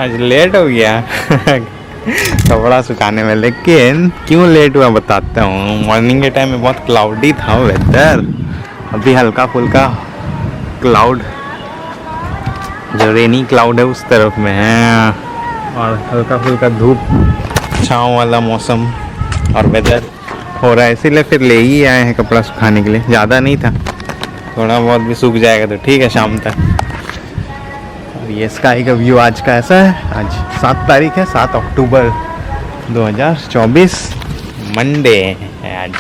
आज लेट हो गया कपड़ा सुखाने में, लेकिन क्यों लेट हुआ बताता हूँ। मॉर्निंग के टाइम में बहुत क्लाउडी था वेदर, अभी हल्का फुल्का क्लाउड जो रेनी क्लाउड है उस तरफ में है, और हल्का फुल्का धूप छाँव वाला मौसम और वेदर हो रहा है, इसीलिए फिर ले ही आए हैं कपड़ा सुखाने के लिए। ज़्यादा नहीं था, थोड़ा बहुत भी सूख जाएगा तो ठीक है शाम तक। और ये स्काई का व्यू आज का ऐसा है। आज 7 तारीख है, 7 अक्टूबर 2024, मंडे है आज।